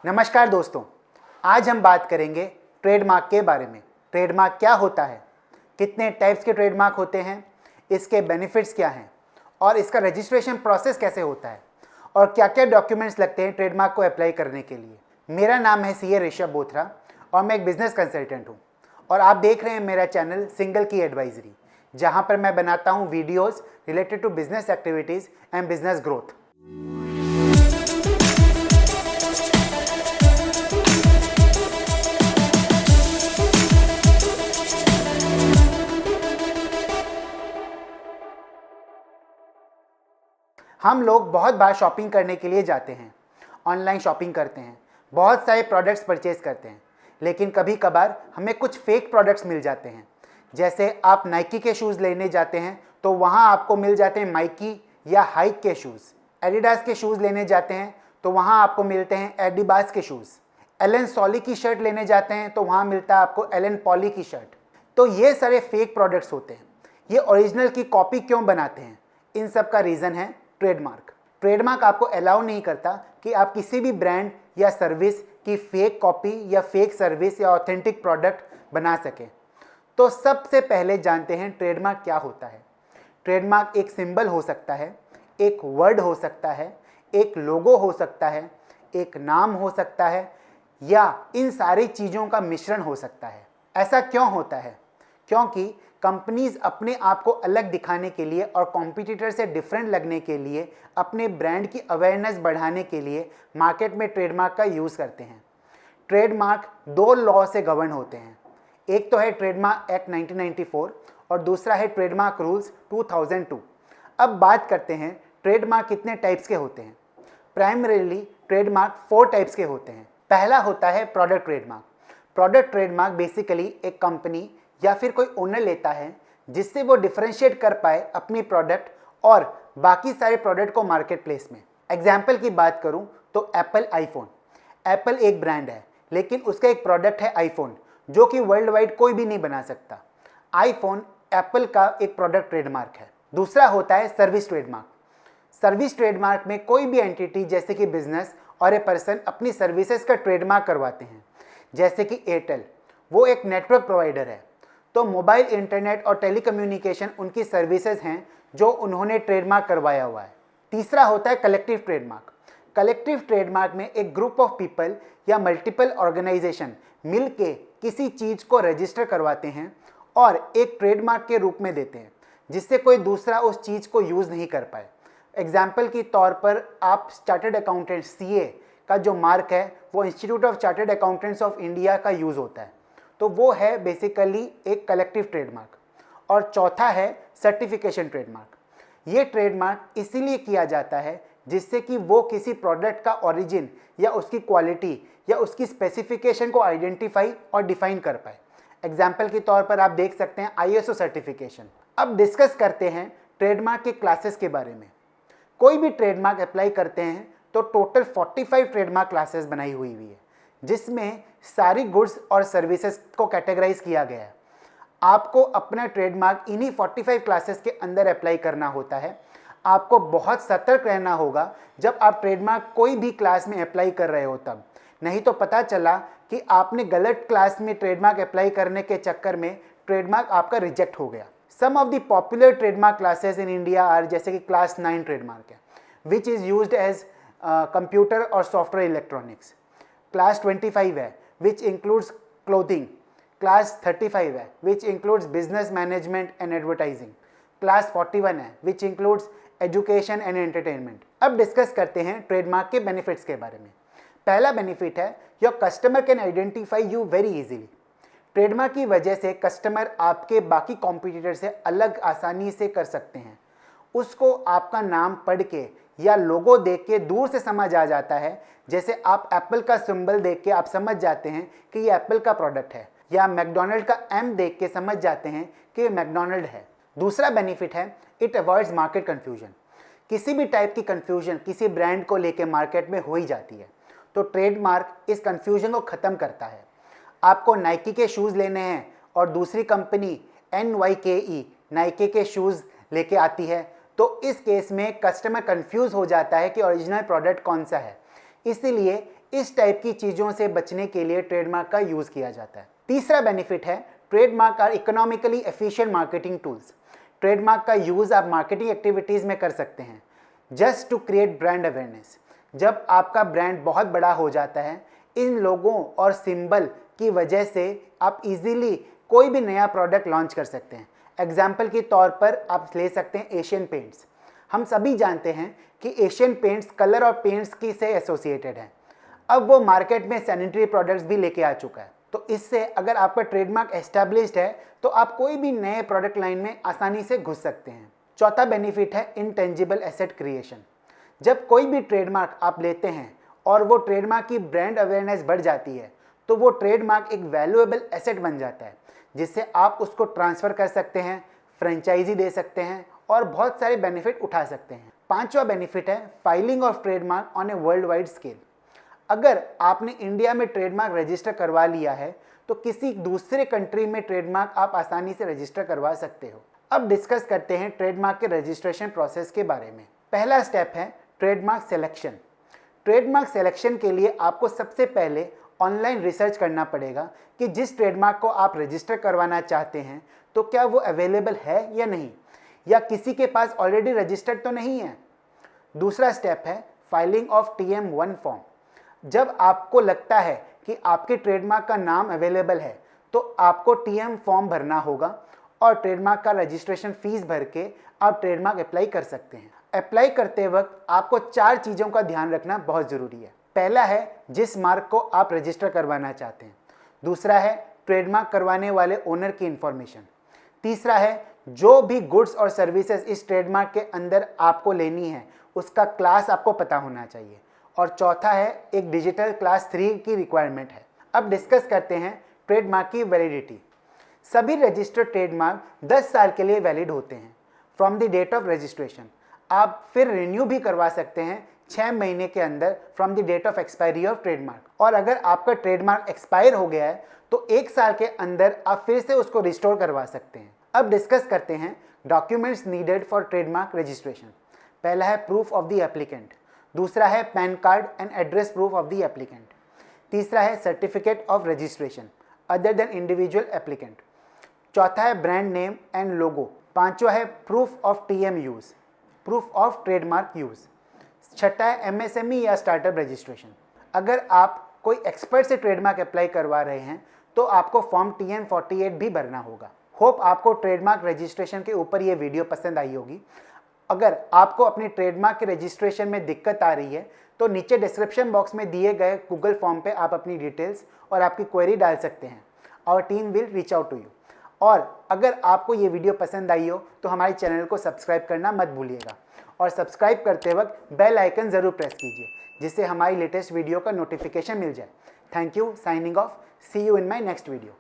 नमस्कार दोस्तों, आज हम बात करेंगे ट्रेडमार्क के बारे में। ट्रेडमार्क क्या होता है, कितने टाइप्स के ट्रेडमार्क होते हैं, इसके बेनिफिट्स क्या हैं और इसका रजिस्ट्रेशन प्रोसेस कैसे होता है और क्या क्या डॉक्यूमेंट्स लगते हैं ट्रेडमार्क को अप्लाई करने के लिए। मेरा नाम है सीए ऋषभ बोथरा और मैं एक बिजनेस कंसल्टेंट हूँ और आप देख रहे हैं मेरा चैनल सिंगल की एडवाइजरी, जहाँ पर मैं बनाता हूँ videos related to business activities and business growth. हम लोग बहुत बार शॉपिंग करने के लिए जाते हैं, ऑनलाइन शॉपिंग करते हैं, बहुत सारे प्रोडक्ट्स परचेज करते हैं, लेकिन कभी कभार हमें कुछ फेक प्रोडक्ट्स मिल जाते हैं। जैसे आप नाइकी के शूज़ लेने जाते हैं तो वहाँ आपको मिल जाते हैं माइकी या हाइक के शूज़। एडिडास के शूज़ लेने जाते हैं तो वहाँ आपको मिलते हैं एडिबास के शूज़। एलन सॉली की शर्ट लेने जाते हैं तो वहाँ मिलता है आपको एलन पॉली की शर्ट। तो ये सारे फेक प्रोडक्ट्स होते हैं। ये ओरिजिनल की कॉपी क्यों बनाते हैं? इन सब का रीज़न है ट्रेडमार्क। ट्रेडमार्क आपको अलाउ नहीं करता कि आप किसी भी ब्रांड या सर्विस की फेक कॉपी या फेक सर्विस या ऑथेंटिक प्रोडक्ट बना सके। तो सबसे पहले जानते हैं ट्रेडमार्क क्या होता है। ट्रेडमार्क एक सिंबल हो सकता है, एक वर्ड हो सकता है, एक लोगो हो सकता है, एक नाम हो सकता है या इन सारी चीज़ों का मिश्रण हो सकता है। ऐसा क्यों होता है? क्योंकि कंपनीज अपने आप को अलग दिखाने के लिए और कॉम्पिटिटर से डिफरेंट लगने के लिए, अपने ब्रांड की अवेयरनेस बढ़ाने के लिए मार्केट में ट्रेडमार्क का यूज़ करते हैं। ट्रेडमार्क दो लॉ से गवर्न होते हैं। एक तो है ट्रेडमार्क एक्ट 1994 और दूसरा है ट्रेडमार्क रूल्स 2002। अब बात करते हैं ट्रेडमार्क कितने टाइप्स के होते हैं। प्राइमरीली ट्रेडमार्क 4 टाइप्स के होते हैं। पहला होता है product trademark. Product trademark basically एक कंपनी या फिर कोई ओनर लेता है जिससे वो डिफरेंशिएट कर पाए अपनी प्रोडक्ट और बाकी सारे प्रोडक्ट को मार्केट प्लेस में। एग्जाम्पल की बात करूं तो एप्पल आईफोन। एप्पल एक ब्रांड है लेकिन उसका एक प्रोडक्ट है आईफोन, जो कि वर्ल्ड वाइड कोई भी नहीं बना सकता। आईफोन एप्पल का एक प्रोडक्ट ट्रेडमार्क है। दूसरा होता है सर्विस ट्रेडमार्क। सर्विस ट्रेडमार्क में कोई भी एंटिटी जैसे कि बिजनेस और ए पर्सन अपनी सर्विसेज का ट्रेडमार्क करवाते हैं। जैसे कि एयरटेल, वो एक नेटवर्क प्रोवाइडर है, तो मोबाइल इंटरनेट और टेलीकम्युनिकेशन उनकी सर्विसेज हैं जो उन्होंने ट्रेडमार्क करवाया हुआ है। तीसरा होता है कलेक्टिव ट्रेडमार्क। कलेक्टिव ट्रेडमार्क में एक ग्रुप ऑफ पीपल या मल्टीपल ऑर्गेनाइजेशन मिल के किसी चीज़ को रजिस्टर करवाते हैं और एक ट्रेडमार्क के रूप में देते हैं, जिससे कोई दूसरा उस चीज़ को यूज़ नहीं कर पाए। एग्जाम्पल के तौर पर आप चार्टर्ड अकाउंटेंट CA का जो मार्क है वो institute of chartered accountants of India का यूज़ होता है, तो वो है बेसिकली एक कलेक्टिव ट्रेडमार्क। और चौथा है सर्टिफिकेशन ट्रेडमार्क। ये ट्रेडमार्क इसीलिए किया जाता है जिससे कि वो किसी प्रोडक्ट का ओरिजिन या उसकी क्वालिटी या उसकी स्पेसिफिकेशन को आइडेंटिफाई और डिफाइन कर पाए। एग्जाम्पल के तौर पर आप देख सकते हैं ISO सर्टिफिकेशन। अब डिस्कस करते हैं ट्रेडमार्क के क्लासेस के बारे में। कोई भी ट्रेडमार्क अप्लाई करते हैं तो टोटल 45 ट्रेडमार्क क्लासेस बनाई हुई है, जिसमें सारी गुड्स और सर्विसेज को कैटेगराइज किया गया है। आपको अपना ट्रेडमार्क इन्हीं 45 क्लासेस के अंदर अप्लाई करना होता है। आपको बहुत सतर्क रहना होगा जब आप ट्रेडमार्क कोई भी क्लास में अप्लाई कर रहे हो तब, नहीं तो पता चला कि आपने गलत क्लास में ट्रेडमार्क अप्लाई करने के चक्कर में ट्रेडमार्क आपका रिजेक्ट हो गया। Some of the popular trademark classes in India are, जैसे कि क्लास 9 ट्रेडमार्क है which is used as computer और सॉफ्टवेयर इलेक्ट्रॉनिक्स। क्लास 25 है विच इंक्लूड्स क्लोथिंग। क्लास 35 है which includes business management and advertising. Class 41 है which includes education and entertainment. अब discuss करते हैं ट्रेडमार्क के बेनिफिट्स के बारे में। पहला बेनिफिट है your customer can identify you very easily. Trademark की वजह से कस्टमर आपके बाकी कॉम्पिटिटर से अलग आसानी से कर सकते हैं। उसको आपका नाम पढ़ के या लोगो देख के दूर से समझ आ जाता है। जैसे आप एप्पल का सिंबल देख के आप समझ जाते हैं कि ये एप्पल का प्रोडक्ट है, या मैकडोनल्ड का M देख के समझ जाते हैं कि ये मैकडोनल्ड है। दूसरा बेनिफिट है इट अवॉइड्स मार्केट कन्फ्यूजन। किसी भी टाइप की कन्फ्यूजन किसी ब्रांड को लेके मार्केट में हो ही जाती है, तो ट्रेडमार्क इस कन्फ्यूजन को ख़त्म करता है। आपको नाइकी के शूज़ लेने हैं और दूसरी कंपनी NYKE नाइकी के शूज़ लेके आती है, तो इस केस में कस्टमर कंफ्यूज हो जाता है कि ओरिजिनल प्रोडक्ट कौन सा है। इसीलिए इस टाइप की चीज़ों से बचने के लिए ट्रेडमार्क का यूज़ किया जाता है। तीसरा बेनिफिट है trademark are economically efficient marketing tools. Trademark का यूज़ आप मार्केटिंग एक्टिविटीज़ में कर सकते हैं just to create brand awareness. जब आपका ब्रांड बहुत बड़ा हो जाता है, इन लोगों और सिंबल की वजह से आप इजीली कोई भी नया प्रोडक्ट लॉन्च कर सकते हैं। एग्जाम्पल के तौर पर आप ले सकते हैं एशियन पेंट्स। हम सभी जानते हैं कि एशियन पेंट्स कलर और पेंट्स की से एसोसिएटेड है। अब वो मार्केट में सैनिटरी प्रोडक्ट्स भी लेके आ चुका है। तो इससे अगर आपका ट्रेडमार्क एस्टैब्लिश्ड है तो आप कोई भी नए प्रोडक्ट लाइन में आसानी से घुस सकते हैं। चौथा बेनिफिट है इंटेंजिबल एसेट क्रिएशन। जब कोई भी ट्रेडमार्क आप लेते हैं और वो ट्रेडमार्क की ब्रांड अवेयरनेस बढ़ जाती है तो वो ट्रेडमार्क एक वैल्यूएबल एसेट बन जाता है जिससे आप उसको ट्रांसफ़र कर सकते हैं, फ्रेंचाइजी दे सकते हैं और बहुत सारे बेनिफिट उठा सकते हैं। पांचवा बेनिफिट है filing of trademark on a world wide scale. अगर आपने इंडिया में ट्रेडमार्क रजिस्टर करवा लिया है तो किसी दूसरे कंट्री में ट्रेडमार्क आप आसानी से रजिस्टर करवा सकते हो। अब डिस्कस करते हैं ट्रेडमार्क के रजिस्ट्रेशन प्रोसेस के बारे में। पहला स्टेप है ट्रेडमार्क सिलेक्शन। ट्रेडमार्क सिलेक्शन के लिए आपको सबसे पहले ऑनलाइन रिसर्च करना पड़ेगा कि जिस ट्रेडमार्क को आप रजिस्टर करवाना चाहते हैं तो क्या वो अवेलेबल है या नहीं, या किसी के पास ऑलरेडी रजिस्टर्ड तो नहीं है। दूसरा स्टेप है फाइलिंग ऑफ TM1 फॉर्म। जब आपको लगता है कि आपके ट्रेडमार्क का नाम अवेलेबल है तो आपको TM फॉर्म भरना होगा और ट्रेडमार्क का रजिस्ट्रेशन फीस भर के आप ट्रेडमार्क अप्लाई कर सकते हैं। अप्लाई करते वक्त आपको 4 चीज़ों का ध्यान रखना बहुत ज़रूरी है। पहला है जिस मार्क को आप रजिस्टर करवाना चाहते हैं। दूसरा है ट्रेडमार्क करवाने वाले ओनर की इंफॉर्मेशन। तीसरा है जो भी गुड्स और सर्विसेज इस ट्रेडमार्क के अंदर आपको लेनी है उसका क्लास आपको पता होना चाहिए। और चौथा है एक डिजिटल क्लास 3 की रिक्वायरमेंट है। अब डिस्कस करते हैं ट्रेडमार्क की वैलिडिटी। सभी रजिस्टर्ड ट्रेडमार्क 10 साल के लिए वैलिड होते हैं from the date of registration. आप फिर रिन्यू भी करवा सकते हैं 6 महीने के अंदर from the date of expiry of trademark. और अगर आपका ट्रेडमार्क एक्सपायर हो गया है तो 1 साल के अंदर आप फिर से उसको रिस्टोर करवा सकते हैं। अब डिस्कस करते हैं documents needed for trademark registration. पहला है प्रूफ ऑफ द एप्लीकेंट। दूसरा है pan card and address proof of the applicant. तीसरा है certificate of registration other than individual applicant. चौथा है ब्रांड नेम एंड लोगो। पांचवा है proof of TM use, proof of trademark use. छठा है MSME या स्टार्टअप रजिस्ट्रेशन। अगर आप कोई एक्सपर्ट से ट्रेडमार्क अप्लाई करवा रहे हैं तो आपको फॉर्म TN48 भी भरना होगा। होप आपको ट्रेडमार्क रजिस्ट्रेशन के ऊपर ये वीडियो पसंद आई होगी। अगर आपको अपनी ट्रेडमार्क के रजिस्ट्रेशन में दिक्कत आ रही है तो नीचे डिस्क्रिप्शन बॉक्स में दिए गए गूगल फॉर्म पे आप अपनी डिटेल्स और आपकी क्वेरी डाल सकते हैं। Our team will reach out to you. और अगर आपको ये वीडियो पसंद आई हो तो हमारे चैनल को सब्सक्राइब करना मत भूलिएगा और सब्सक्राइब करते वक्त बेल आइकन ज़रूर प्रेस कीजिए जिससे हमारी लेटेस्ट वीडियो का नोटिफिकेशन मिल जाए। Thank you, signing off, see you in my next video.